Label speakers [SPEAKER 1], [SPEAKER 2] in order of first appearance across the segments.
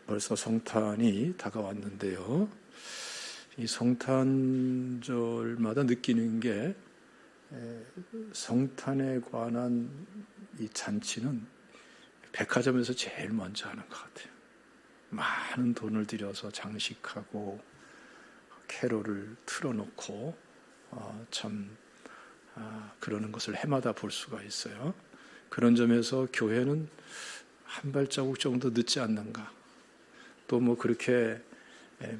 [SPEAKER 1] 벌써 성탄이 다가왔는데요. 이 성탄절마다 느끼는 게 성탄에 관한 이 잔치는 백화점에서 제일 먼저 하는 것 같아요. 많은 돈을 들여서 장식하고 캐롤을 틀어놓고 그러는 것을 해마다 볼 수가 있어요. 그런 점에서 교회는 한 발자국 정도 늦지 않는가. 또 그렇게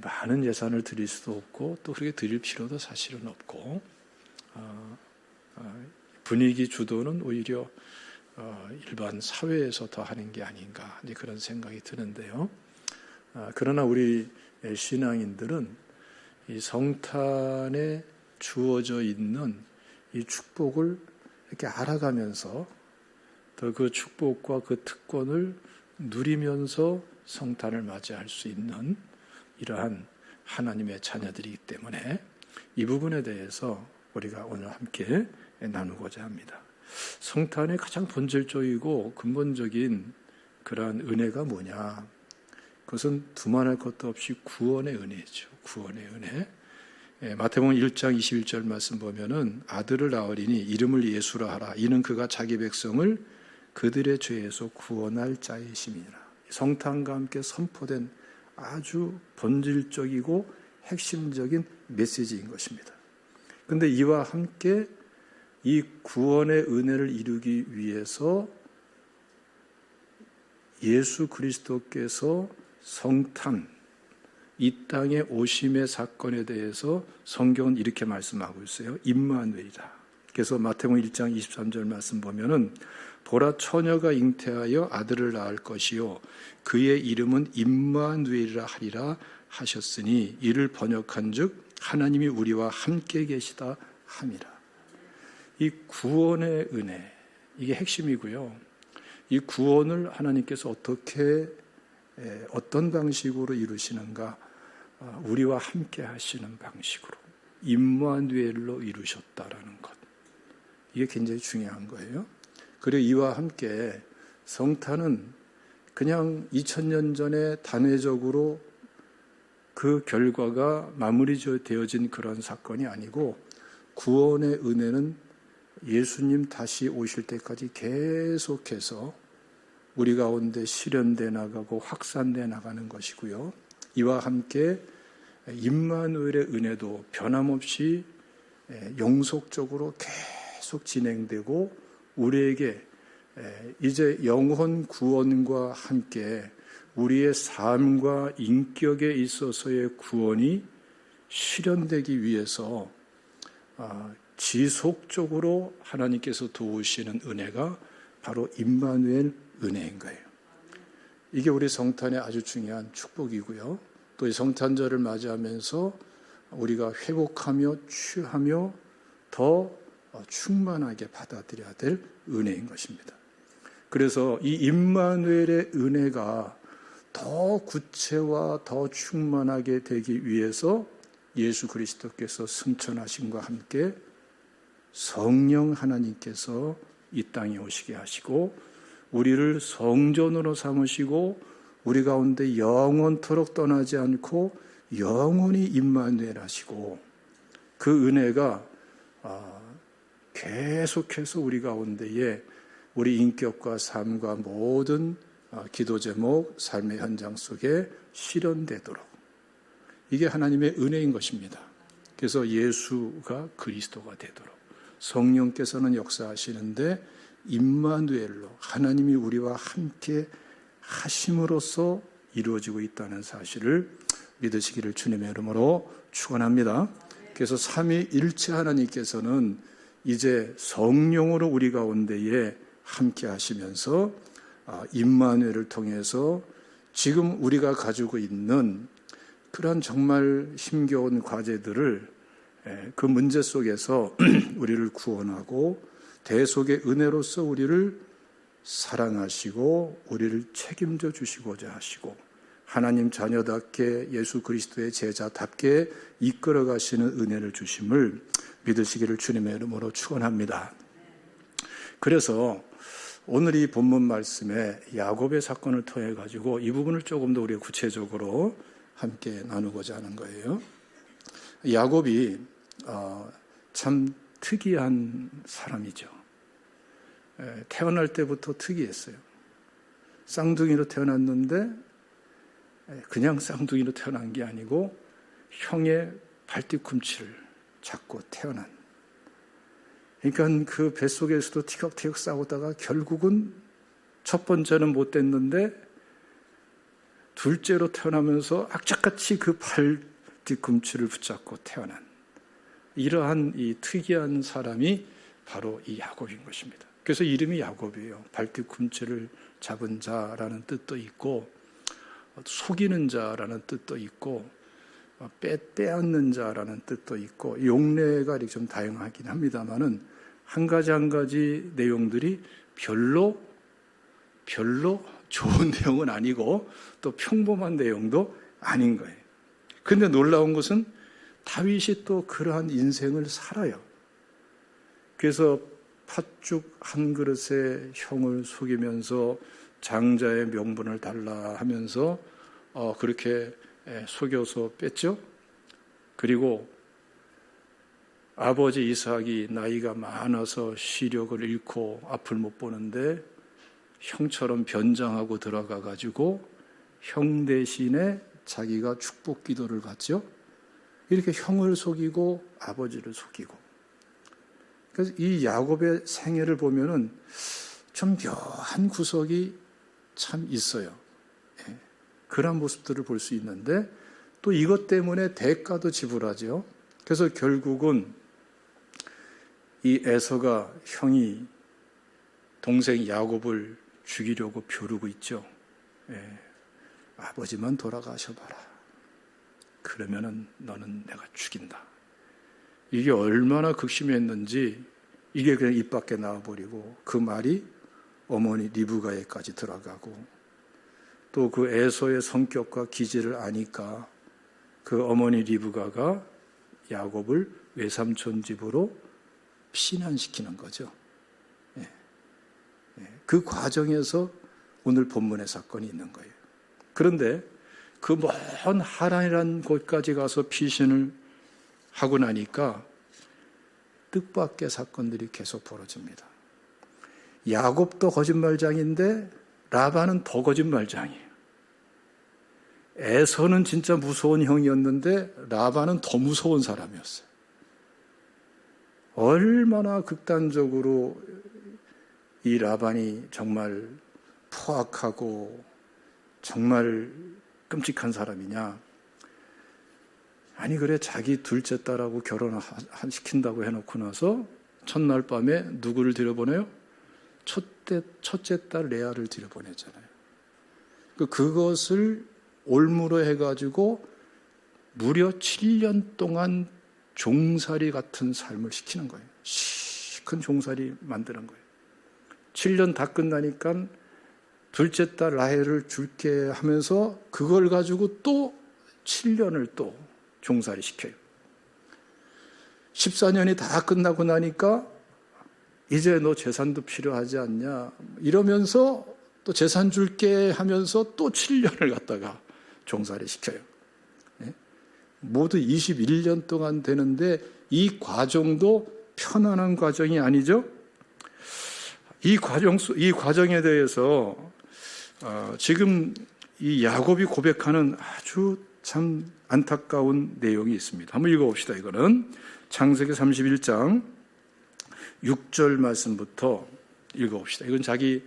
[SPEAKER 1] 많은 예산을 드릴 수도 없고 또 그렇게 드릴 필요도 사실은 없고 분위기 주도는 오히려 일반 사회에서 더 하는 게 아닌가 그런 생각이 드는데요. 그러나 우리 신앙인들은 이 성탄에 주어져 있는 이 축복을 이렇게 알아가면서 더 그 축복과 그 특권을 누리면서 성탄을 맞이할 수 있는 이러한 하나님의 자녀들이기 때문에 이 부분에 대해서 우리가 오늘 함께 나누고자 합니다. 성탄의 가장 본질적이고 근본적인 그러한 은혜가 뭐냐? 그것은 두말할 것도 없이 구원의 은혜죠. 구원의 은혜. 마태복음 1장 21절 말씀 보면은 아들을 낳으리니 이름을 예수라 하라. 이는 그가 자기 백성을 그들의 죄에서 구원할 자이심이니라. 성탄과 함께 선포된 아주 본질적이고 핵심적인 메시지인 것입니다. 그런데 이와 함께 이 구원의 은혜를 이루기 위해서 예수 그리스도께서 성탄, 이 땅에 오심의 사건에 대해서 성경은 이렇게 말씀하고 있어요. 임마누엘이다. 그래서 마태복음 1장 23절 말씀 보면은 보라 처녀가 잉태하여 아들을 낳을 것이요 그의 이름은 임마누엘이라 하리라 하셨으니 이를 번역한즉 하나님이 우리와 함께 계시다 함이라. 이 구원의 은혜, 이게 핵심이고요. 이 구원을 하나님께서 어떤 방식으로 이루시는가? 우리와 함께 하시는 방식으로 임마누엘로 이루셨다라는 것. 이게 굉장히 중요한 거예요. 그리고 이와 함께 성탄은 그냥 2000년 전에 단회적으로 그 결과가 마무리되어진 그런 사건이 아니고 구원의 은혜는 예수님 다시 오실 때까지 계속해서 우리 가운데 실현돼 나가고 확산돼 나가는 것이고요. 이와 함께 임마누엘의 은혜도 변함없이 영속적으로 계속 진행되고 우리에게 이제 영혼 구원과 함께 우리의 삶과 인격에 있어서의 구원이 실현되기 위해서 지속적으로 하나님께서 도우시는 은혜가 바로 임마누엘 은혜인 거예요. 이게 우리 성탄의 아주 중요한 축복이고요. 또 이 성탄절을 맞이하면서 우리가 회복하며 취하며 더 충만하게 받아들여야 될 은혜인 것입니다. 그래서 이 임마누엘의 은혜가 더 구체화, 더 충만하게 되기 위해서 예수 그리스도께서 승천하심과 함께 성령 하나님께서 이 땅에 오시게 하시고 우리를 성전으로 삼으시고 우리 가운데 영원토록 떠나지 않고 영원히 임마누엘 하시고 그 은혜가 계속해서 우리 가운데에 우리 인격과 삶과 모든 기도 제목, 삶의 현장 속에 실현되도록 이게 하나님의 은혜인 것입니다. 그래서 예수가 그리스도가 되도록 성령께서는 역사하시는데 임마누엘로 하나님이 우리와 함께 하심으로써 이루어지고 있다는 사실을 믿으시기를 주님의 이름으로 축원합니다. 그래서 삼위일체 하나님께서는 이제 성령으로 우리 가운데에 함께 하시면서 임마누엘을 통해서 지금 우리가 가지고 있는 그런 정말 힘겨운 과제들을 그 문제 속에서 우리를 구원하고 대속의 은혜로서 우리를 사랑하시고 우리를 책임져 주시고자 하시고 하나님 자녀답게 예수 그리스도의 제자답게 이끌어 가시는 은혜를 주심을 믿으시기를 주님의 이름으로 축원합니다. 그래서 오늘 이 본문 말씀에 야곱의 사건을 통해 가지고 이 부분을 조금 더 우리가 구체적으로 함께 나누고자 하는 거예요. 야곱이 참 특이한 사람이죠. 태어날 때부터 특이했어요. 쌍둥이로 태어났는데 그냥 쌍둥이로 태어난 게 아니고 형의 발뒤꿈치를 잡고 태어난. 그러니까 그 뱃속에서도 티격태격 싸우다가 결국은 첫 번째는 못 됐는데 둘째로 태어나면서 악착같이 그 발뒤꿈치를 붙잡고 태어난 이러한 이 특이한 사람이 바로 이 야곱인 것입니다. 그래서 이름이 야곱이에요. 발뒤꿈치를 잡은 자라는 뜻도 있고 속이는 자라는 뜻도 있고 빼앗는 자라는 뜻도 있고 용례가 이렇게 좀 다양하긴 합니다만은 한 가지 내용들이 별로 좋은 내용은 아니고 또 평범한 내용도 아닌 거예요. 그런데 놀라운 것은 다윗이 또 그러한 인생을 살아요. 그래서 팥죽 한 그릇에 형을 속이면서 장자의 명분을 달라 하면서 그렇게 속여서 뺐죠. 그리고 아버지 이삭이 나이가 많아서 시력을 잃고 앞을 못 보는데 형처럼 변장하고 들어가 가지고 형 대신에 자기가 축복 기도를 받죠. 이렇게 형을 속이고 아버지를 속이고. 그래서 이 야곱의 생애를 보면은 좀 묘한 구석이 참 있어요. 그런 모습들을 볼 수 있는데 또 이것 때문에 대가도 지불하죠. 그래서 결국은 이 에서가 형이 동생 야곱을 죽이려고 벼르고 있죠. 아버지만 돌아가셔봐라. 그러면은 너는 내가 죽인다. 이게 얼마나 극심했는지 이게 그냥 입 밖에 나와버리고 그 말이 어머니 리브가에까지 들어가고 또 그 에서의 성격과 기질을 아니까 그 어머니 리브가가 야곱을 외삼촌 집으로 피난시키는 거죠. 그 과정에서 오늘 본문의 사건이 있는 거예요. 그런데 그 먼 하란이라는 곳까지 가서 피신을 하고 나니까 뜻밖의 사건들이 계속 벌어집니다. 야곱도 거짓말장인데 라반은 더 거짓말장이에요. 에서는 진짜 무서운 형이었는데 라반은 더 무서운 사람이었어요. 얼마나 극단적으로 이 라반이 정말 포악하고 정말 끔찍한 사람이냐. 아니 그래 자기 둘째 딸하고 결혼시킨다고 해놓고 나서 첫날 밤에 누구를 들여보내요? 첫째 딸 레아를 들여보냈잖아요. 그것을 올무로 해가지고 무려 7년 동안 종살이 같은 삶을 시키는 거예요. 시큰 종살이 만드는 거예요. 7년 다 끝나니까 둘째 딸 라헬을 줄게 하면서 그걸 가지고 또 7년을 또 종살이 시켜요. 14년이 다 끝나고 나니까 이제 너 재산도 필요하지 않냐 이러면서 또 재산 줄게 하면서 또 7년을 갖다가 종살이 시켜요. 모두 21년 동안 되는데 이 과정도 편안한 과정이 아니죠. 이 과정에 대해서 지금 이 야곱이 고백하는 아주 참 안타까운 내용이 있습니다. 한번 읽어봅시다. 이거는 창세기 31장 6절 말씀부터 읽어봅시다. 이건 자기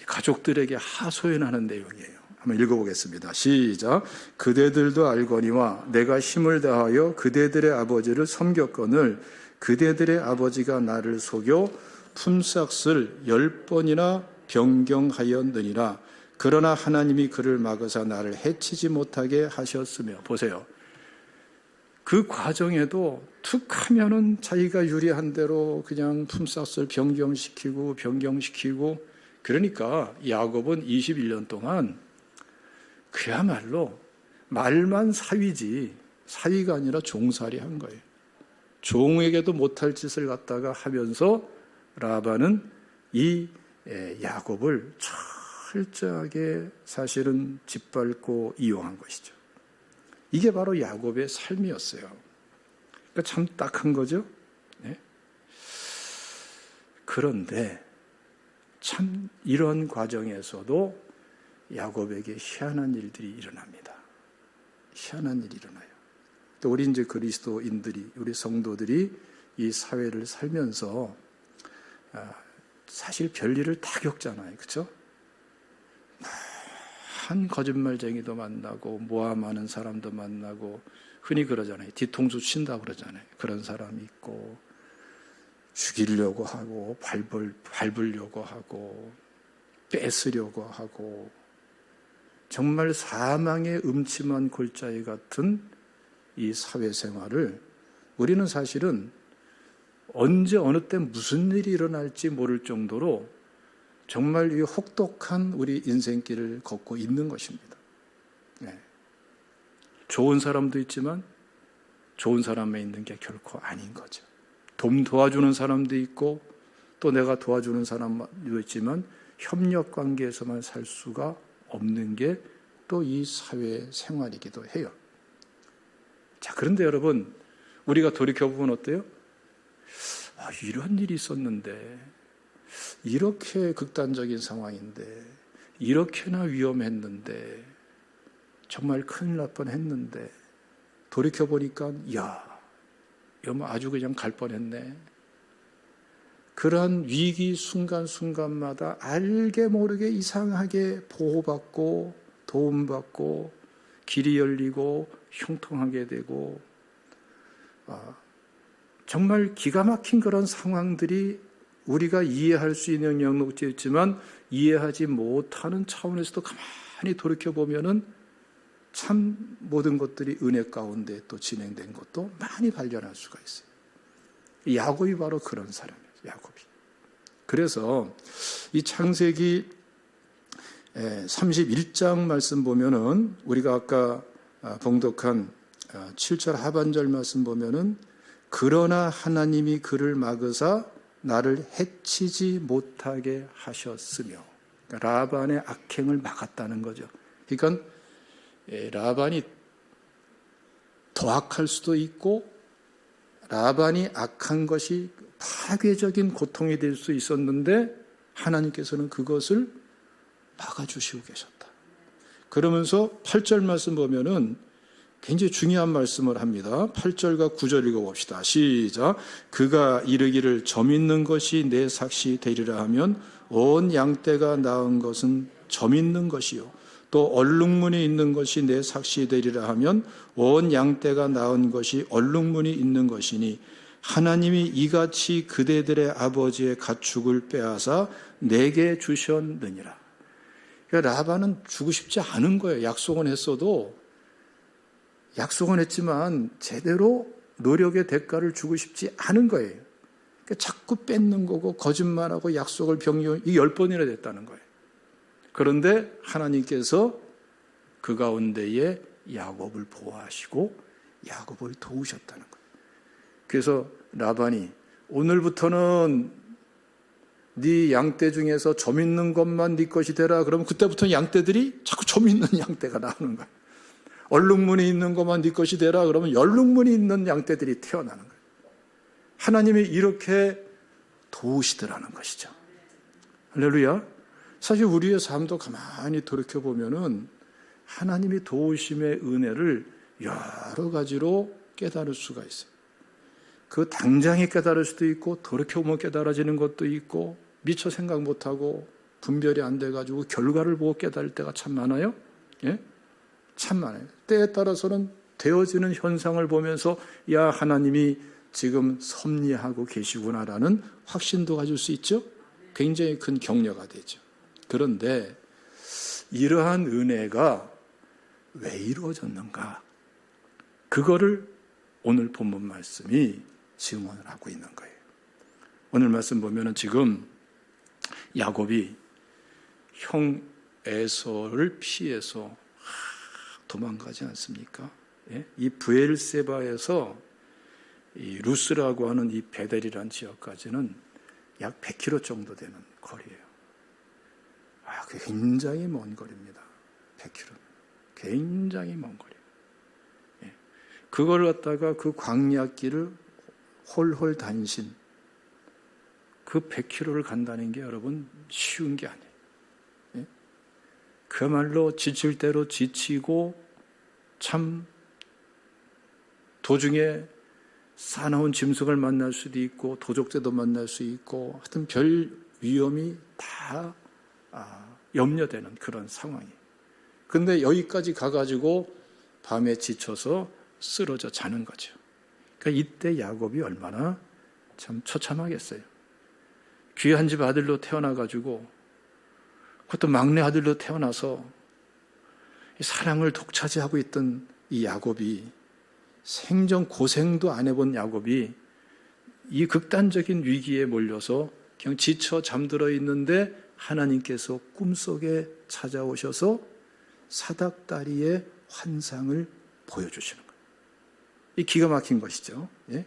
[SPEAKER 1] 가족들에게 하소연하는 내용이에요. 한번 읽어보겠습니다. 시작. 그대들도 알거니와 내가 힘을 다하여 그대들의 아버지를 섬겼거늘 그대들의 아버지가 나를 속여 품삯을 10번이나 변경하였느니라. 그러나 하나님이 그를 막으사 나를 해치지 못하게 하셨으며. 보세요. 그 과정에도 툭 하면은 자기가 유리한 대로 그냥 품삯을 변경시키고 그러니까 야곱은 21년 동안 그야말로 말만 사위지 사위가 아니라 종살이 한 거예요. 종에게도 못할 짓을 갖다가 하면서 라반은 이 야곱을 철저하게 사실은 짓밟고 이용한 것이죠. 이게 바로 야곱의 삶이었어요. 그러니까 참 딱한 거죠. 네? 그런데 참 이런 과정에서도 야곱에게 희한한 일들이 일어납니다. 희한한 일이 일어나요. 또 우리 이제 그리스도인들이, 우리 성도들이 이 사회를 살면서 사실 별일을 다 겪잖아요. 그렇죠? 한 거짓말쟁이도 만나고 모함하는 사람도 만나고 흔히 그러잖아요. 뒤통수 친다 그러잖아요. 그런 사람이 있고 죽이려고 하고 밟으려고 하고 뺏으려고 하고 정말 사망의 음침한 골짜기 같은 이 사회생활을 우리는 사실은 언제 어느 때 무슨 일이 일어날지 모를 정도로 정말 이 혹독한 우리 인생길을 걷고 있는 것입니다. 네. 좋은 사람도 있지만 좋은 사람에 있는 게 결코 아닌 거죠. 도와주는 사람도 있고 또 내가 도와주는 사람도 있지만 협력 관계에서만 살 수가 없는 게 또 이 사회 생활이기도 해요. 자, 그런데 여러분, 우리가 돌이켜보면 어때요? 이런 일이 있었는데, 이렇게 극단적인 상황인데, 이렇게나 위험했는데, 정말 큰일 날 뻔했는데, 돌이켜보니까, 이거 아주 그냥 갈 뻔했네. 그러한 위기 순간순간마다 알게 모르게 이상하게 보호받고 도움받고 길이 열리고 형통하게 되고 정말 기가 막힌 그런 상황들이 우리가 이해할 수 있는 영역도 있지만 이해하지 못하는 차원에서도 가만히 돌이켜보면은 참 모든 것들이 은혜 가운데 또 진행된 것도 많이 발견할 수가 있어요. 야곱이 바로 그런 사람이에요. 야곱이. 그래서 이 창세기 31장 말씀 보면은 우리가 아까 봉독한 7절 하반절 말씀 보면은 그러나 하나님이 그를 막으사 나를 해치지 못하게 하셨으며, 그러니까 라반의 악행을 막았다는 거죠. 그러니까 라반이 더 악할 수도 있고 라반이 악한 것이 파괴적인 고통이 될 수 있었는데 하나님께서는 그것을 막아주시고 계셨다. 그러면서 8절 말씀 보면은 굉장히 중요한 말씀을 합니다. 8절과 9절 읽어봅시다. 시작. 그가 이르기를 점 있는 것이 내 삭시 되리라 하면 온 양떼가 낳은 것은 점 있는 것이요 또 얼룩무늬 있는 것이 내 삭시 되리라 하면 온 양떼가 낳은 것이 얼룩무늬 있는 것이니 하나님이 이같이 그대들의 아버지의 가축을 빼앗아 내게 주셨느니라. 그러니까 라반은 주고 싶지 않은 거예요. 약속은 했어도 약속은 했지만 제대로 노력의 대가를 주고 싶지 않은 거예요. 그러니까 자꾸 뺏는 거고 거짓말하고 약속을 변경, 이 10번이나 됐다는 거예요. 그런데 하나님께서 그 가운데에 야곱을 보호하시고 야곱을 도우셨다는 거예요. 그래서 라반이 오늘부터는 네 양떼 중에서 점 있는 것만 네 것이 되라. 그러면 그때부터는 양떼들이 자꾸 점 있는 양떼가 나오는 거예요. 얼룩무늬 있는 것만 네 것이 되라. 그러면 얼룩무늬 있는 양떼들이 태어나는 거예요. 하나님이 이렇게 도우시더라는 것이죠. 할렐루야. 사실 우리의 삶도 가만히 돌이켜보면은 하나님이 도우심의 은혜를 여러 가지로 깨달을 수가 있어요. 그 당장에 깨달을 수도 있고 돌이켜보면 깨달아지는 것도 있고 미처 생각 못하고 분별이 안 돼가지고 결과를 보고 깨달을 때가 참 많아요. 예? 참 많아요. 때에 따라서는 되어지는 현상을 보면서 야, 하나님이 지금 섭리하고 계시구나라는 확신도 가질 수 있죠. 굉장히 큰 격려가 되죠. 그런데 이러한 은혜가 왜 이루어졌는가? 그거를 오늘 본문 말씀이 증언을 하고 있는 거예요. 오늘 말씀 보면은 지금 야곱이 형 에서를 피해서 도망가지 않습니까? 예? 이 브엘세바에서 이 루스라고 하는 이 베델이라는 지역까지는 약 100km 정도 되는 거리예요. 굉장히 먼 거리입니다. 100km. 굉장히 먼 거리. 예. 그걸 갖다가 그 광야길을 홀홀 단신, 그 100km를 간다는 게 여러분 쉬운 게 아니에요. 예? 그야말로 지칠 대로 지치고 참 도중에 사나운 짐승을 만날 수도 있고 도적새도 만날 수 있고 하여튼 별 위험이 다 염려되는 그런 상황이에요. 근데 여기까지 가가지고 밤에 지쳐서 쓰러져 자는 거죠. 그러니까 이때 야곱이 얼마나 참 처참하겠어요. 귀한 집 아들로 태어나가지고 그것도 막내 아들로 태어나서 사랑을 독차지하고 있던 이 야곱이 생전 고생도 안 해본 야곱이 이 극단적인 위기에 몰려서 그냥 지쳐 잠들어 있는데 하나님께서 꿈속에 찾아오셔서 사닥다리의 환상을 보여주시는 거예요. 이 기가 막힌 것이죠. 예?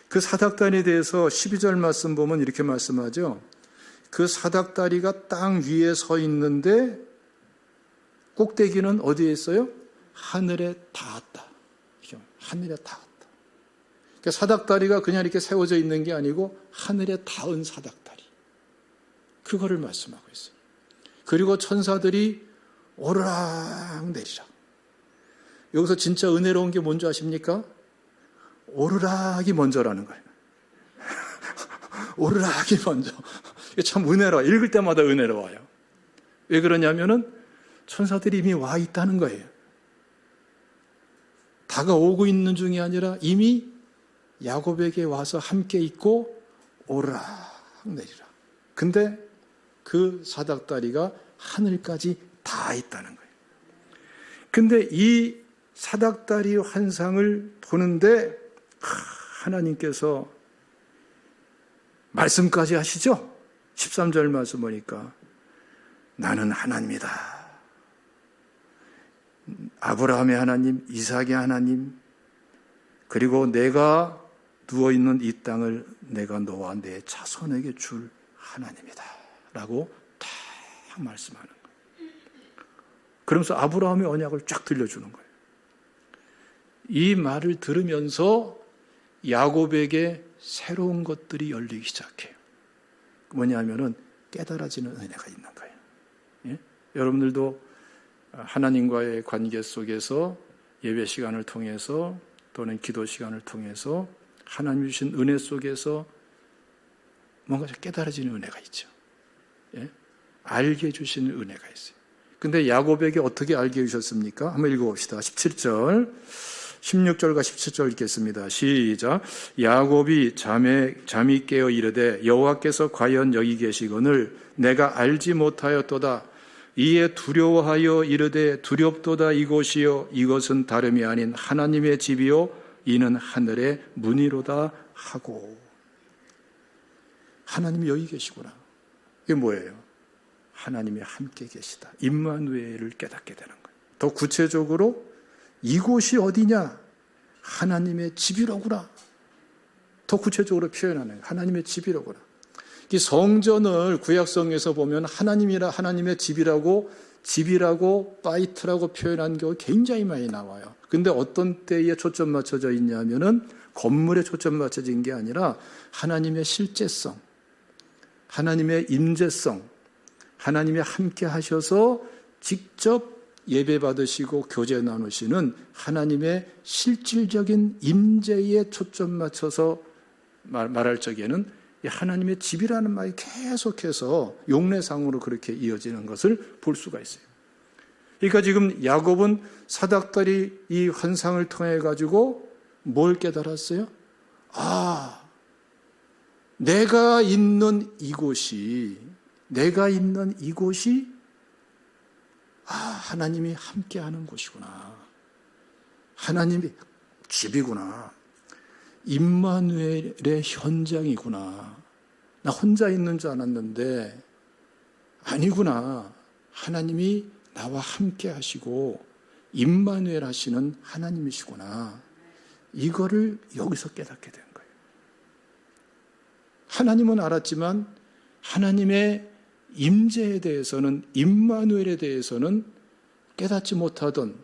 [SPEAKER 1] 그 사닥다리에 대해서 12절 말씀 보면 이렇게 말씀하죠. 그 사닥다리가 땅 위에 서 있는데 꼭대기는 어디에 있어요? 하늘에 닿았다. 하늘에 닿았다. 그러니까 사닥다리가 그냥 이렇게 세워져 있는 게 아니고 하늘에 닿은 사닥다리. 그거를 말씀하고 있어요. 그리고 천사들이 오르락 내리락. 여기서 진짜 은혜로운 게 뭔지 아십니까? 오르락이 먼저라는 거예요. 오르락이 먼저. 이게 참 은혜로워요. 읽을 때마다 은혜로워요. 왜 그러냐면은 천사들이 이미 와 있다는 거예요. 다가오고 있는 중이 아니라 이미 야곱에게 와서 함께 있고 오르락 내리락. 근데 그 사닥다리가 하늘까지 다 있다는 거예요. 근데 이 사닥다리 환상을 보는데 하나님께서 말씀까지 하시죠. 13절 말씀 보니까 나는 하나님이다. 아브라함의 하나님, 이삭의 하나님, 그리고 내가 누워있는 이 땅을 내가 너와 내 자손에게 줄 하나님이다 라고 딱 말씀하는 거예요. 그러면서 아브라함의 언약을 쫙 들려주는 거예요. 이 말을 들으면서 야곱에게 새로운 것들이 열리기 시작해요. 뭐냐면은 깨달아지는 은혜가 있는 거예요. 예? 여러분들도 하나님과의 관계 속에서 예배 시간을 통해서 또는 기도 시간을 통해서 하나님 주신 은혜 속에서 뭔가 깨달아지는 은혜가 있죠. 예? 알게 해주시는 은혜가 있어요. 근데 야곱에게 어떻게 알게 해주셨습니까? 한번 읽어봅시다. 17절, 16절과 17절 읽겠습니다. 시작. 야곱이 잠이 깨어 이르되 여호와께서 과연 여기 계시거늘 내가 알지 못하였도다. 이에 두려워하여 이르되 두렵도다 이곳이요 이것은 다름이 아닌 하나님의 집이요 이는 하늘의 문이로다 하고. 하나님이 여기 계시구나. 이게 뭐예요? 하나님이 함께 계시다. 임마누엘을 깨닫게 되는 거예요. 더 구체적으로 이곳이 어디냐? 하나님의 집이로구나. 더 구체적으로 표현하는 거예요. 하나님의 집이로구나. 이 성전을 구약성에서 보면 하나님의 집이라고 파이트라고 표현한 경우 굉장히 많이 나와요. 근데 어떤 때에 초점 맞춰져 있냐면은 건물에 초점 맞춰진 게 아니라 하나님의 실제성, 하나님의 임재성, 하나님이 함께 하셔서 직접 예배 받으시고 교제 나누시는 하나님의 실질적인 임재에 초점 맞춰서 말할 적에는 하나님의 집이라는 말이 계속해서 용례상으로 그렇게 이어지는 것을 볼 수가 있어요. 그러니까 지금 야곱은 사닥다리 이 환상을 통해 가지고 뭘 깨달았어요? 내가 있는 이곳이 하나님이 함께하는 곳이구나. 하나님이 집이구나. 임마누엘의 현장이구나. 나 혼자 있는 줄 알았는데 아니구나. 하나님이 나와 함께 하시고 임마누엘 하시는 하나님이시구나. 이거를 여기서 깨닫게 된 거예요. 하나님은 알았지만 하나님의 임재에 대해서는, 임마누엘에 대해서는 깨닫지 못하던,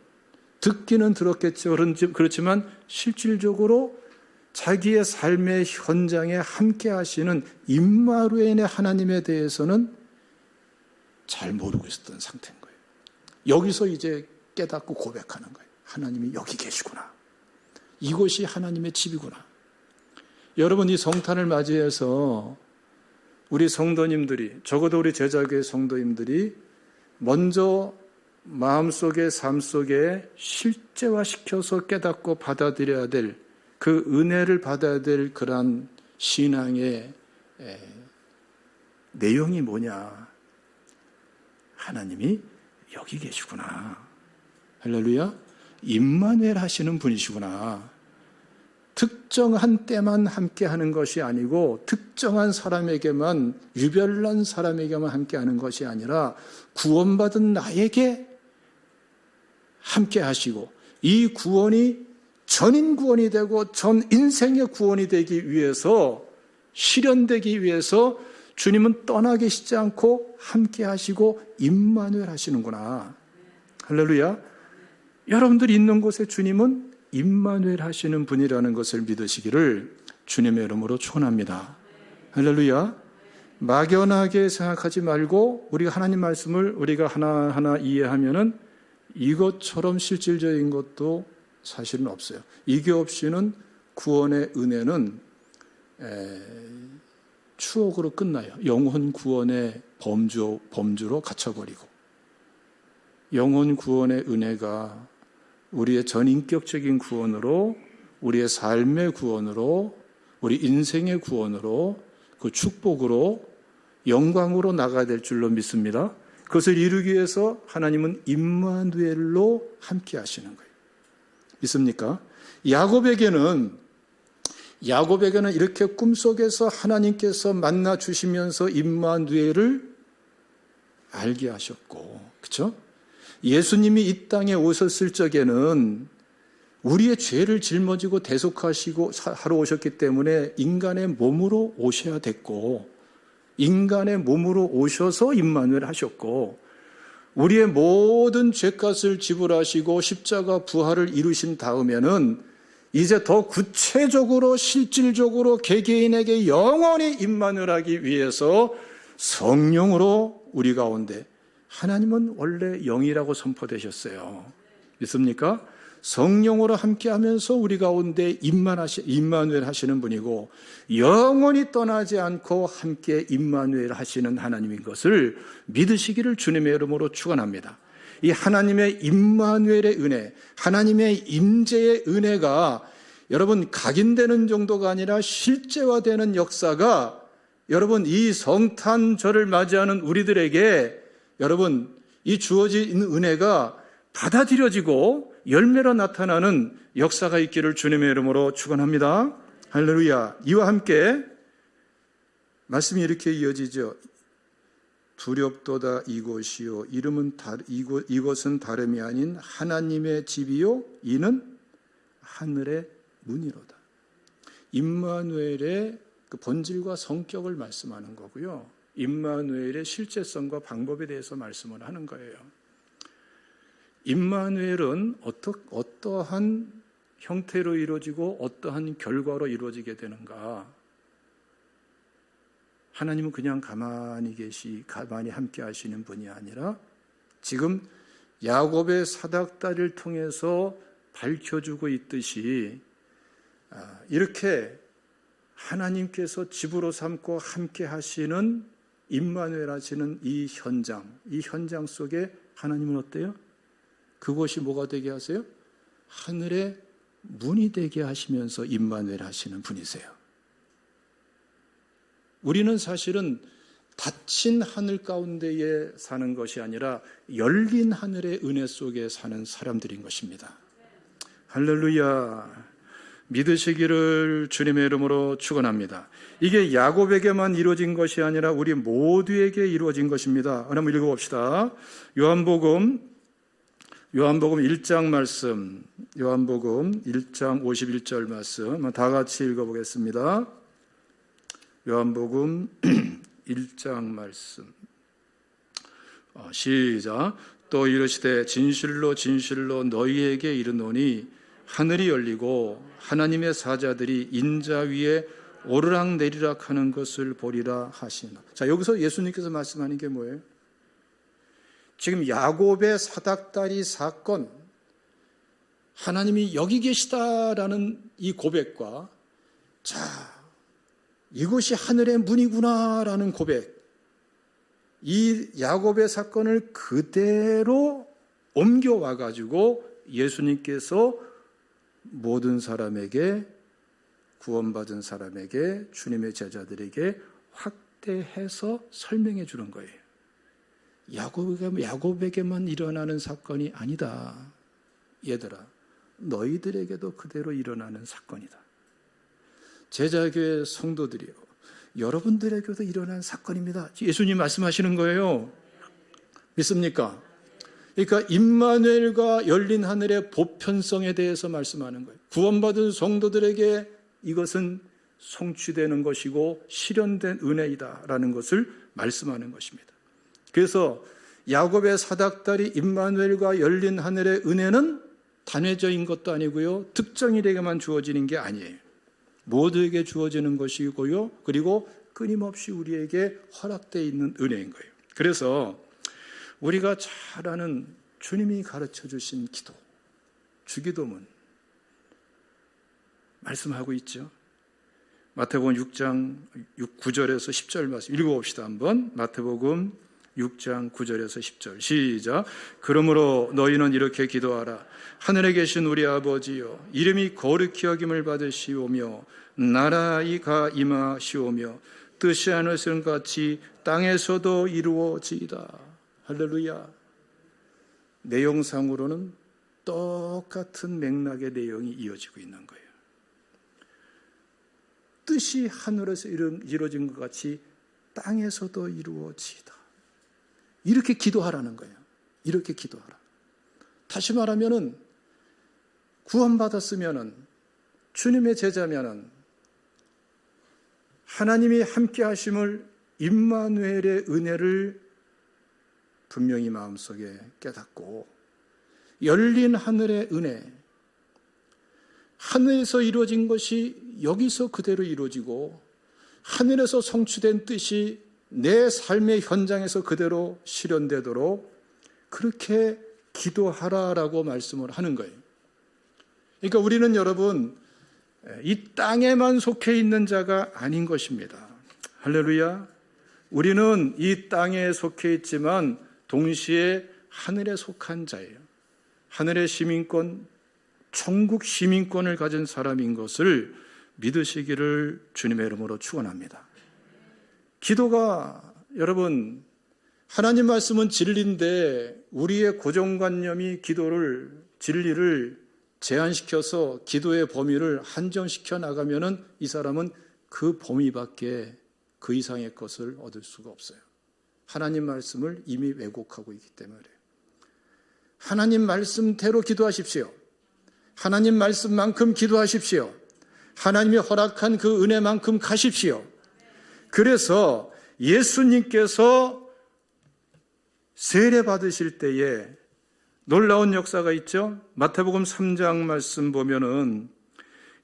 [SPEAKER 1] 듣기는 들었겠죠. 그렇지만 실질적으로 자기의 삶의 현장에 함께 하시는 임마누엘의 하나님에 대해서는 잘 모르고 있었던 상태인 거예요. 여기서 이제 깨닫고 고백하는 거예요. 하나님이 여기 계시구나. 이곳이 하나님의 집이구나. 여러분, 이 성탄을 맞이해서 우리 성도님들이, 적어도 우리 제자교회 성도님들이 먼저 마음속에, 삶 속에 실제화시켜서 깨닫고 받아들여야 될, 그 은혜를 받아야 될 그러한 신앙의 내용이 뭐냐? 하나님이 여기 계시구나. 할렐루야. 임마누엘 하시는 분이시구나. 특정한 때만 함께 하는 것이 아니고, 특정한 사람에게만, 유별난 사람에게만 함께 하는 것이 아니라 구원받은 나에게 함께 하시고, 이 구원이 전인 구원이 되고 전 인생의 구원이 되기 위해서, 실현되기 위해서 주님은 떠나 계시지 않고 함께 하시고 임마누엘 하시는구나. 할렐루야. 여러분들이 있는 곳에 주님은 임마누엘 하시는 분이라는 것을 믿으시기를 주님의 이름으로 축원합니다. 할렐루야. 막연하게 생각하지 말고 우리가 하나님 말씀을 우리가 하나하나 이해하면은 이것처럼 실질적인 것도 사실은 없어요. 이게 없이는 구원의 은혜는 추억으로 끝나요. 영혼 구원의 범주로 갇혀버리고, 영혼 구원의 은혜가 우리의 전인격적인 구원으로, 우리의 삶의 구원으로, 우리 인생의 구원으로, 그 축복으로, 영광으로 나가야 될 줄로 믿습니다. 그것을 이루기 위해서 하나님은 임마누엘로 함께 하시는 거예요. 믿습니까? 야곱에게는 이렇게 꿈속에서 하나님께서 만나 주시면서 임마누엘을 알게 하셨고, 그렇죠? 예수님이 이 땅에 오셨을 적에는 우리의 죄를 짊어지고 대속하시고 하러 오셨기 때문에 인간의 몸으로 오셔야 됐고, 인간의 몸으로 오셔서 임마누엘 하셨고, 우리의 모든 죄값을 지불하시고 십자가 부활을 이루신 다음에는 이제 더 구체적으로, 실질적으로 개개인에게 영원히 임마누엘 하기 위해서 성령으로 우리 가운데, 하나님은 원래 영이라고 선포되셨어요. 믿습니까? 성령으로 함께하면서 우리 가운데 임마누엘 하시는 분이고, 영원히 떠나지 않고 함께 임마누엘 하시는 하나님인 것을 믿으시기를 주님의 이름으로 축원합니다. 이 하나님의 임마누엘의 은혜, 하나님의 임재의 은혜가 여러분 각인되는 정도가 아니라 실제화되는 역사가 여러분 이 성탄절을 맞이하는 우리들에게 여러분 이 주어진 은혜가 받아들여지고 열매로 나타나는 역사가 있기를 주님의 이름으로 축원합니다. 할렐루야. 이와 함께 말씀이 이렇게 이어지죠. 두렵도다 이곳이요 이것은 다름이 아닌 하나님의 집이요 이는 하늘의 문이로다. 임마누엘의 그 본질과 성격을 말씀하는 거고요. 임마누엘의 실제성과 방법에 대해서 말씀을 하는 거예요. 임마누엘은 어떠한 형태로 이루어지고 어떠한 결과로 이루어지게 되는가? 하나님은 그냥 가만히 함께 하시는 분이 아니라 지금 야곱의 사닥다리를 통해서 밝혀주고 있듯이 이렇게 하나님께서 집으로 삼고 함께 하시는 임마누엘 하시는 이 현장 속에 하나님은 어때요? 그것이 뭐가 되게 하세요? 하늘의 문이 되게 하시면서 임마누엘 하시는 분이세요. 우리는 사실은 닫힌 하늘 가운데에 사는 것이 아니라 열린 하늘의 은혜 속에 사는 사람들인 것입니다. 할렐루야. 믿으시기를 주님의 이름으로 축원합니다. 이게 야곱에게만 이루어진 것이 아니라 우리 모두에게 이루어진 것입니다. 한번 읽어봅시다. 요한복음 1장 말씀, 요한복음 1장 51절 말씀 다 같이 읽어보겠습니다. 요한복음 1장 말씀 시작. 또 이르시되 진실로 진실로 너희에게 이르노니 하늘이 열리고 하나님의 사자들이 인자 위에 오르락 내리락 하는 것을 보리라 하시나. 자, 여기서 예수님께서 말씀하는 게 뭐예요? 지금 야곱의 사닥다리 사건, 하나님이 여기 계시다라는 이 고백과, 자, 이것이 하늘의 문이구나라는 고백, 이 야곱의 사건을 그대로 옮겨와 가지고 예수님께서 모든 사람에게, 구원받은 사람에게, 주님의 제자들에게 확대해서 설명해 주는 거예요. 야곱에게만 일어나는 사건이 아니다. 얘들아, 너희들에게도 그대로 일어나는 사건이다. 제자교회 성도들이요, 여러분들에게도 일어난 사건입니다. 예수님 말씀하시는 거예요. 믿습니까? 그러니까 임마누엘과 열린 하늘의 보편성에 대해서 말씀하는 거예요. 구원받은 성도들에게 이것은 성취되는 것이고 실현된 은혜이다라는 것을 말씀하는 것입니다. 그래서 야곱의 사닥다리 임마누엘과 열린 하늘의 은혜는 단회적인 것도 아니고요, 특정인에게만 주어지는 게 아니에요. 모두에게 주어지는 것이고요, 그리고 끊임없이 우리에게 허락되어 있는 은혜인 거예요. 그래서 우리가 잘 아는 주님이 가르쳐 주신 기도, 주기도문 말씀하고 있죠. 마태복음 6장 9절에서 10절 말씀 읽어봅시다. 한번 마태복음 6장 9절에서 10절 시작. 그러므로 너희는 이렇게 기도하라. 하늘에 계신 우리 아버지여, 이름이 거룩히 여김을 받으시오며 나라가 임하시오며 뜻이 하늘에서 같이 땅에서도 이루어지이다. 할렐루야. 내용상으로는 똑같은 맥락의 내용이 이어지고 있는 거예요. 뜻이 하늘에서 이루어진 것 같이 땅에서도 이루어지이다. 이렇게 기도하라는 거예요. 이렇게 기도하라. 다시 말하면은 구원받았으면은, 주님의 제자면은 하나님이 함께 하심을, 임마누엘의 은혜를 분명히 마음속에 깨닫고, 열린 하늘의 은혜, 하늘에서 이루어진 것이 여기서 그대로 이루어지고 하늘에서 성취된 뜻이 내 삶의 현장에서 그대로 실현되도록 그렇게 기도하라라고 말씀을 하는 거예요. 그러니까 우리는 여러분, 이 땅에만 속해 있는 자가 아닌 것입니다. 할렐루야. 우리는 이 땅에 속해 있지만 동시에 하늘에 속한 자예요. 하늘의 시민권, 천국 시민권을 가진 사람인 것을 믿으시기를 주님의 이름으로 축원합니다. 기도가, 여러분, 하나님 말씀은 진리인데 우리의 고정관념이 기도를, 진리를 제한시켜서 기도의 범위를 한정시켜 나가면은 이 사람은 그 범위밖에 그 이상의 것을 얻을 수가 없어요. 하나님 말씀을 이미 왜곡하고 있기 때문에. 하나님 말씀대로 기도하십시오. 하나님 말씀만큼 기도하십시오. 하나님이 허락한 그 은혜만큼 가십시오. 그래서 예수님께서 세례 받으실 때에 놀라운 역사가 있죠. 마태복음 3장 말씀 보면은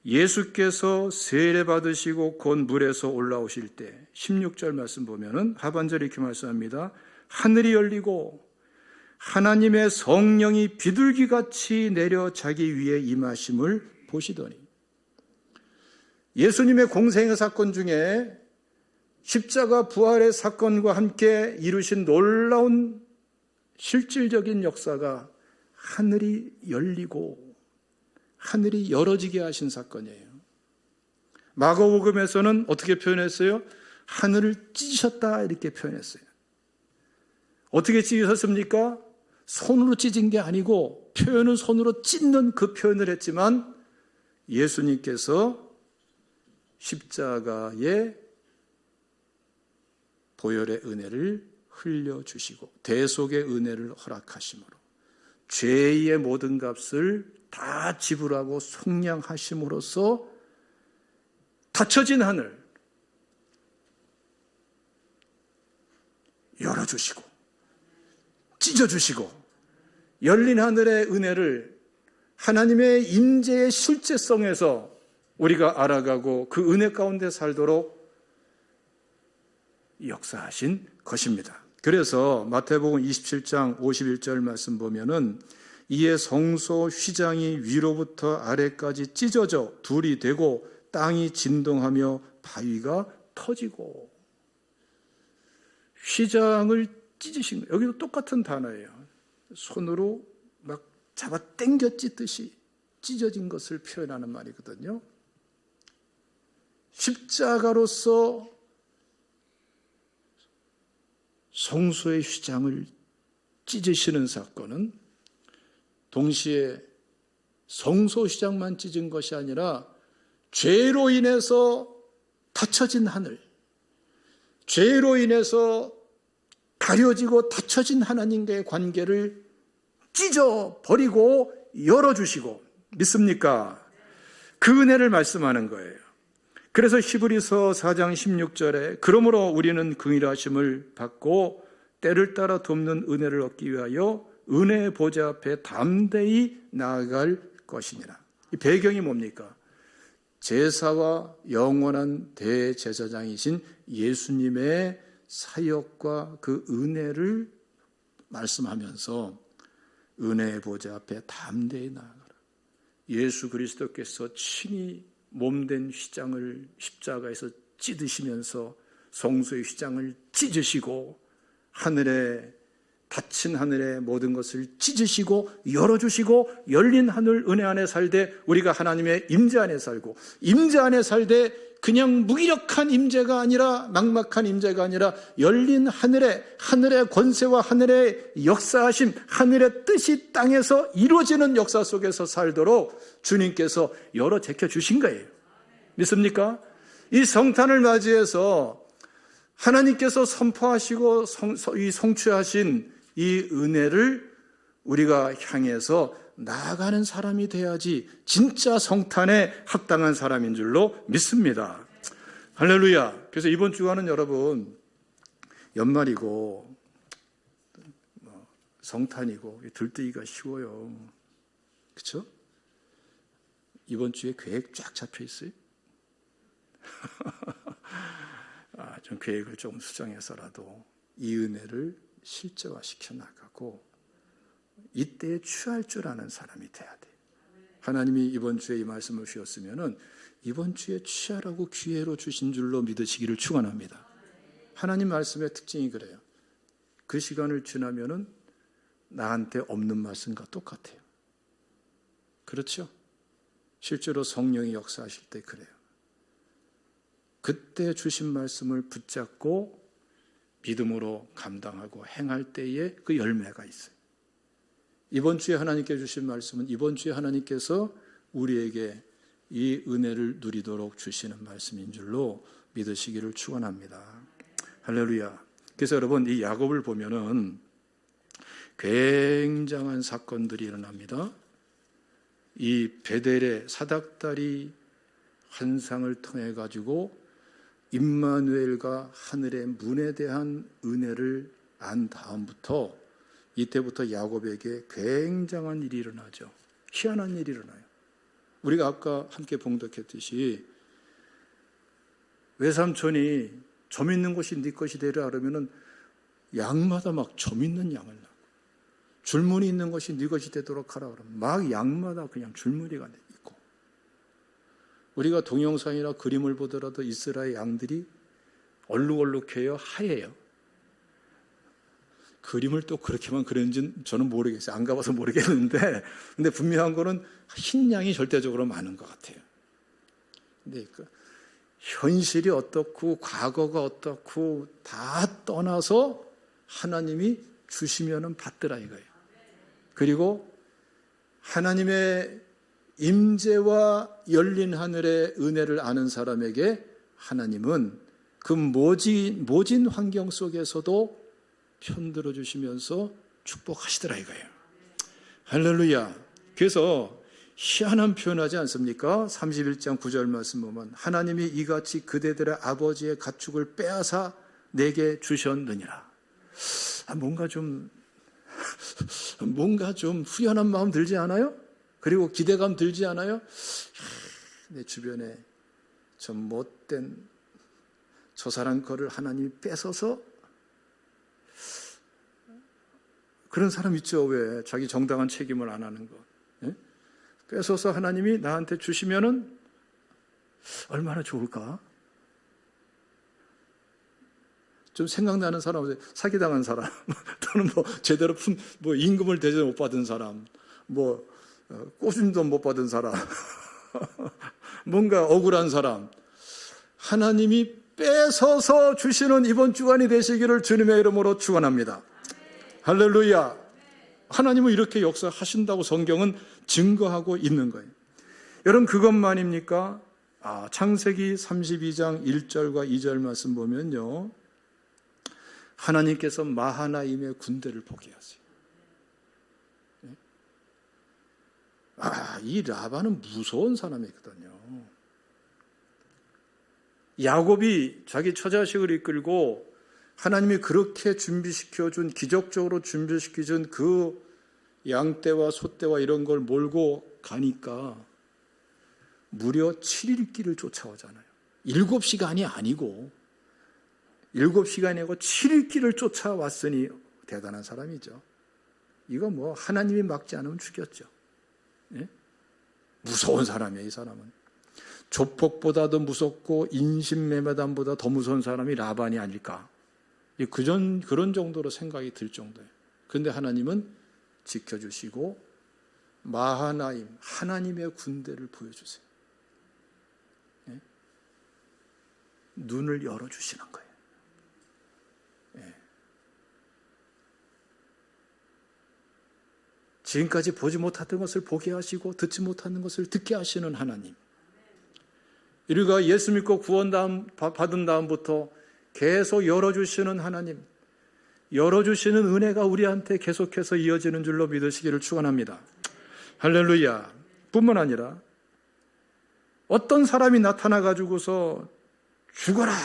[SPEAKER 1] 예수께서 세례 받으시고 곧 물에서 올라오실 때 16절 말씀 보면은 하반절에 이렇게 말씀합니다. 하늘이 열리고 하나님의 성령이 비둘기같이 내려 자기 위에 임하심을 보시더니, 예수님의 공생의 사건 중에 십자가 부활의 사건과 함께 이루신 놀라운 실질적인 역사가 하늘이 열리고 하늘이 열어지게 하신 사건이에요. 마가복음에서는 어떻게 표현했어요? 하늘을 찢으셨다 이렇게 표현했어요. 어떻게 찢으셨습니까? 손으로 찢은 게 아니고 표현은 손으로 찢는 그 표현을 했지만 예수님께서 십자가의 보혈의 은혜를 흘려주시고 대속의 은혜를 허락하심으로 죄의 모든 값을 다 지불하고 속량하심으로써 닫혀진 하늘 열어주시고 찢어주시고 열린 하늘의 은혜를 하나님의 임재의 실제성에서 우리가 알아가고 그 은혜 가운데 살도록 역사하신 것입니다. 그래서 마태복음 27장 51절 말씀 보면은 이에 성소 휘장이 위로부터 아래까지 찢어져 둘이 되고 땅이 진동하며 바위가 터지고. 휘장을 찢으신 거예요. 여기도 똑같은 단어예요. 손으로 막 잡아 당겨 찢듯이 찢어진 것을 표현하는 말이거든요. 십자가로서 성소의 휘장을 찢으시는 사건은 동시에 성소 휘장만 찢은 것이 아니라 죄로 인해서 닫혀진 하늘, 죄로 인해서 가려지고 닫혀진 하나님과의 관계를 찢어버리고 열어주시고, 믿습니까? 그 은혜를 말씀하는 거예요. 그래서 히브리서 4장 16절에 그러므로 우리는 긍휼하심을 받고 때를 따라 돕는 은혜를 얻기 위하여 은혜의 보좌 앞에 담대히 나아갈 것이니라. 이 배경이 뭡니까? 제사와 영원한 대제사장이신 예수님의 사역과 그 은혜를 말씀하면서 은혜의 보좌 앞에 담대히 나아가라. 예수 그리스도께서 친히 몸된 휘장을 십자가에서 찢으시면서 성소의 휘장을 찢으시고 하늘에 닫힌 하늘의 모든 것을 찢으시고 열어주시고 열린 하늘 은혜 안에 살되 우리가 하나님의 임재 안에 살고 임재 안에 살되 그냥 무기력한 임재가 아니라 막막한 임재가 아니라 열린 하늘의 권세와 하늘의 역사하심, 하늘의 뜻이 땅에서 이루어지는 역사 속에서 살도록 주님께서 열어 제켜 주신 거예요. 믿습니까? 이 성탄을 맞이해서 하나님께서 선포하시고 성취하신 이 은혜를 우리가 향해서 나아가는 사람이 돼야지 진짜 성탄에 합당한 사람인 줄로 믿습니다. 할렐루야. 그래서 이번 주간은 여러분 연말이고 성탄이고 들뜨기가 쉬워요. 그렇죠? 이번 주에 계획 쫙 잡혀 있어요? 좀 계획을 좀 수정해서라도 이 은혜를 실제화시켜 나가고 이때에 취할 줄 아는 사람이 돼야 돼. 하나님이 이번 주에 이 말씀을 주셨으면은 이번 주에 취하라고 기회로 주신 줄로 믿으시기를 축원합니다. 하나님 말씀의 특징이 그래요. 그 시간을 지나면은 나한테 없는 말씀과 똑같아요. 그렇죠? 실제로 성령이 역사하실 때 그래요. 그때 주신 말씀을 붙잡고 믿음으로 감당하고 행할 때에 그 열매가 있어요. 이번 주에 하나님께 주신 말씀은 이번 주에 하나님께서 우리에게 이 은혜를 누리도록 주시는 말씀인 줄로 믿으시기를 축원합니다. 할렐루야. 그래서 여러분 이 야곱을 보면은 굉장한 사건들이 일어납니다. 이 베델의 사닥다리 환상을 통해 가지고 임마누엘과 하늘의 문에 대한 은혜를 안 다음부터 이때부터 야곱에게 굉장한 일이 일어나죠. 희한한 일이 일어나요. 우리가 아까 함께 봉독했듯이 외삼촌이 점 있는 곳이 네 것이 되려 하려면은 양마다 막 점 있는 양을 낳고 줄무늬 있는 것이 네 것이 되도록 하라 그러면 막 양마다 그냥 줄무늬가 있고 우리가 동영상이나 그림을 보더라도 이스라엘 양들이 얼룩얼룩해요, 하얘요. 그림을 또 그렇게만 그렸는지는 저는 모르겠어요. 안 가봐서 모르겠는데, 근데 분명한 거는 흰 양이 절대적으로 많은 것 같아요. 근데 그 현실이 어떻고 과거가 어떻고 다 떠나서 하나님이 주시면은 받더라 이거예요. 그리고 하나님의 임재와 열린 하늘의 은혜를 아는 사람에게 하나님은 그 모진 환경 속에서도 편들어 주시면서 축복하시더라 이거예요. 할렐루야. 그래서 희한한 표현하지 않습니까? 31장 9절 말씀 보면 하나님이 이같이 그대들의 아버지의 가축을 빼앗아 내게 주셨느니라. 뭔가 좀 뭔가 좀 후련한 마음 들지 않아요? 그리고 기대감 들지 않아요? 내 주변에 저 못된 저 사람 거를 하나님이 뺏어서, 그런 사람 있죠. 왜? 자기 정당한 책임을 안 하는 거. 예? 뺏어서 하나님이 나한테 주시면은 얼마나 좋을까? 좀 생각나는 사람, 사기당한 사람, 또는 뭐 제대로 뭐 임금을 제대로 못 받은 사람, 뭐 꼬순돈 못 받은 사람, 뭔가 억울한 사람, 하나님이 뺏어서 주시는 이번 주간이 되시기를 주님의 이름으로 축원합니다. 할렐루야. 하나님은 이렇게 역사하신다고 성경은 증거하고 있는 거예요. 여러분, 그것만입니까? 창세기 32장 1절과 2절 말씀 보면요, 하나님께서 마하나임의 군대를 보게 하세요. 이 라반은 무서운 사람이거든요. 야곱이 자기 처자식을 이끌고 하나님이 그렇게 준비시켜준, 기적적으로 준비시켜준 그 양떼와 소떼와 이런 걸 몰고 가니까 무려 7일 길을 쫓아오잖아요. 7시간이 아니고 7시간이 아니고 7일 길을 쫓아왔으니 대단한 사람이죠. 이거 뭐 하나님이 막지 않으면 죽였죠. 예? 무서운 사람이에요, 이 사람은. 조폭보다도 무섭고 인신매매단보다 더 무서운 사람이 라반이 아닐까. 그런 정도로 생각이 들 정도예요. 그런데 하나님은 지켜주시고 마하나임, 하나님의 군대를 보여주세요. 예? 눈을 열어주시는 거예요. 예. 지금까지 보지 못했던 것을 보게 하시고 듣지 못하는 것을 듣게 하시는 하나님. 우리가 예수 믿고 구원 받은 다음부터 계속 열어주시는 하나님, 열어주시는 은혜가 우리한테 계속해서 이어지는 줄로 믿으시기를 축원합니다. 할렐루야. 뿐만 아니라 어떤 사람이 나타나가지고서 죽어라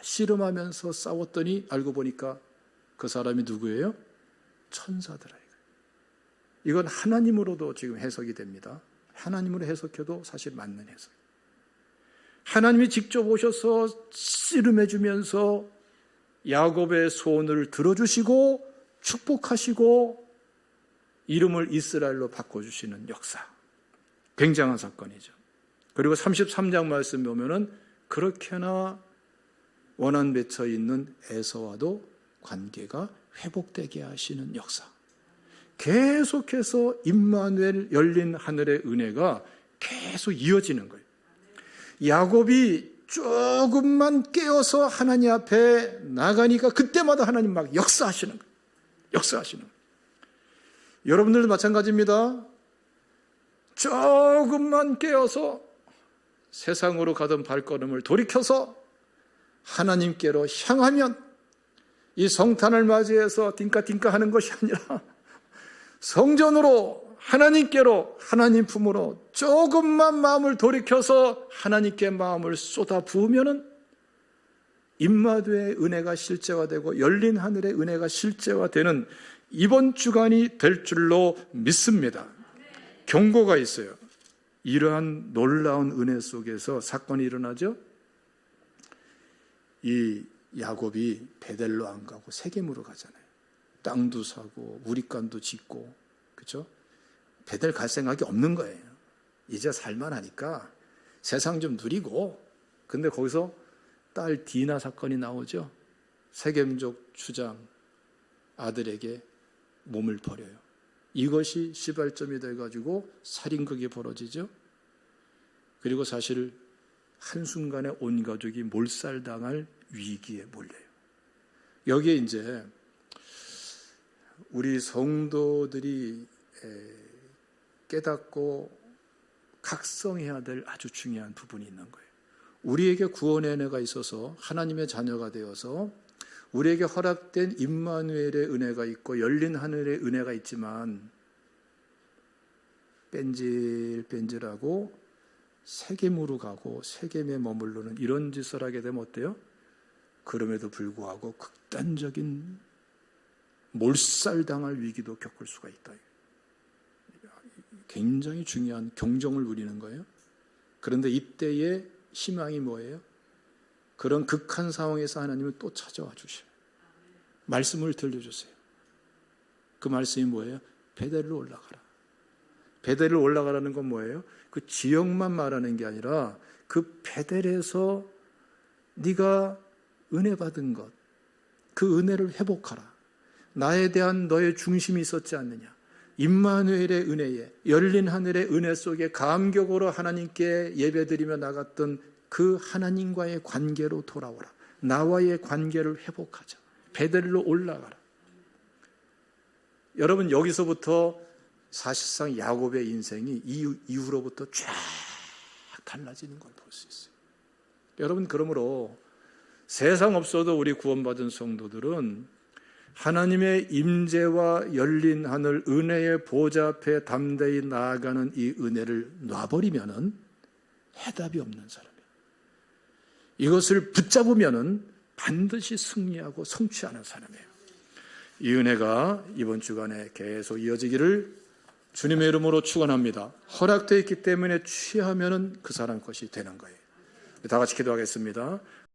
[SPEAKER 1] 씨름하면서 싸웠더니 알고 보니까 그 사람이 누구예요? 천사들아요. 이건 하나님으로도 지금 해석이 됩니다. 하나님으로 해석해도 사실 맞는 해석. 하나님이 직접 오셔서 씨름해 주면서 야곱의 소원을 들어주시고 축복하시고 이름을 이스라엘로 바꿔주시는 역사. 굉장한 사건이죠. 그리고 33장 말씀 보면은 그렇게나 원한 맺혀 있는 에서와도 관계가 회복되게 하시는 역사. 계속해서 임마누엘 열린 하늘의 은혜가 계속 이어지는 거예요. 야곱이 조금만 깨어서 하나님 앞에 나가니까 그때마다 하나님 막 역사하시는 거예요. 역사하시는 거예요. 여러분들도 마찬가지입니다. 조금만 깨어서 세상으로 가던 발걸음을 돌이켜서 하나님께로 향하면 이 성탄을 맞이해서 띵까띵까 하는 것이 아니라 성전으로 하나님께로, 하나님 품으로 조금만 마음을 돌이켜서 하나님께 마음을 쏟아 부으면은 임마누엘의 은혜가 실제화되고 열린 하늘의 은혜가 실제화되는 이번 주간이 될 줄로 믿습니다. 경고가 있어요. 이러한 놀라운 은혜 속에서 사건이 일어나죠. 이 야곱이 베델로 안 가고 세겜으로 가잖아요. 땅도 사고 우리간도 짓고, 그렇죠? 베델 갈 생각이 없는 거예요. 이제 살만하니까 세상 좀 누리고. 근데 거기서 딸 디나 사건이 나오죠. 세겜족 추장 아들에게 몸을 버려요. 이것이 시발점이 돼가지고 살인극이 벌어지죠. 그리고 사실 한순간에 온 가족이 몰살당할 위기에 몰려요. 여기에 이제 우리 성도들이 깨닫고 각성해야 될 아주 중요한 부분이 있는 거예요. 우리에게 구원의 은혜가 있어서 하나님의 자녀가 되어서 우리에게 허락된 임마누엘의 은혜가 있고 열린 하늘의 은혜가 있지만 뺀질뺀질하고 세겜으로 가고 세겜에 머무르는 이런 짓을 하게 되면 어때요? 그럼에도 불구하고 극단적인 몰살당할 위기도 겪을 수가 있다. 굉장히 중요한 경종을 울리는 거예요. 그런데 이때의 희망이 뭐예요? 그런 극한 상황에서 하나님은 또 찾아와 주셔요. 말씀을 들려주세요. 그 말씀이 뭐예요? 베델로 올라가라. 베델로 올라가라는 건 뭐예요? 그 지역만 말하는 게 아니라 그 베델에서 네가 은혜 받은 것, 그 은혜를 회복하라. 나에 대한 너의 중심이 있었지 않느냐. 임마누엘의 은혜에, 열린 하늘의 은혜 속에 감격으로 하나님께 예배드리며 나갔던 그 하나님과의 관계로 돌아오라. 나와의 관계를 회복하자. 베델로 올라가라. 여러분, 여기서부터 사실상 야곱의 인생이 이후로부터 쫙 달라지는 걸 볼 수 있어요. 여러분, 그러므로 세상 없어도 우리 구원받은 성도들은 하나님의 임재와 열린 하늘 은혜의 보좌 앞에 담대히 나아가는 이 은혜를 놔버리면은 해답이 없는 사람이에요. 이것을 붙잡으면은 반드시 승리하고 성취하는 사람이에요. 이 은혜가 이번 주간에 계속 이어지기를 주님의 이름으로 축원합니다. 허락되어 있기 때문에 취하면은 그 사람 것이 되는 거예요. 다 같이 기도하겠습니다.